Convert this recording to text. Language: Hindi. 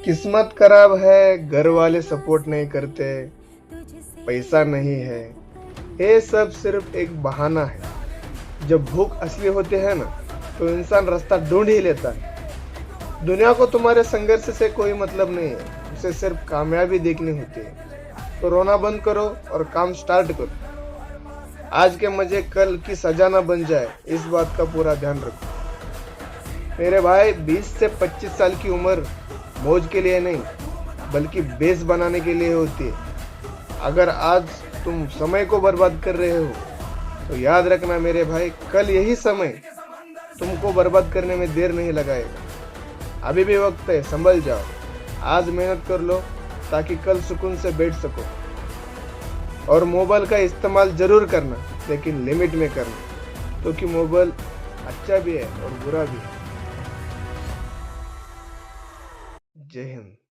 किस्मत खराब है, घर वाले सपोर्ट नहीं करते, पैसा नहीं है, ये सब सिर्फ एक बहाना है। जब भूख असली होती है ना, तो इंसान रास्ता ढूंढ ही लेता है। दुनिया को तुम्हारे संघर्ष से कोई मतलब नहीं है, उसे सिर्फ कामयाबी देखनी होती है। तो रोना बंद करो और काम स्टार्ट करो। आज के मजे कल की सजा ना बन जाए, इस बात का पूरा ध्यान रखो मेरे भाई। 20 से 25 साल की उम्र मौज के लिए नहीं, बल्कि बेस बनाने के लिए होती है। अगर आज तुम समय को बर्बाद कर रहे हो, तो याद रखना मेरे भाई, कल यही समय तुमको बर्बाद करने में देर नहीं लगाएगा। अभी भी वक्त है, संभल जाओ। आज मेहनत कर लो ताकि कल सुकून से बैठ सको। और मोबाइल का इस्तेमाल जरूर करना, लेकिन लिमिट में करना, क्योंकि मोबाइल अच्छा भी है और बुरा भी है। जय हिंद।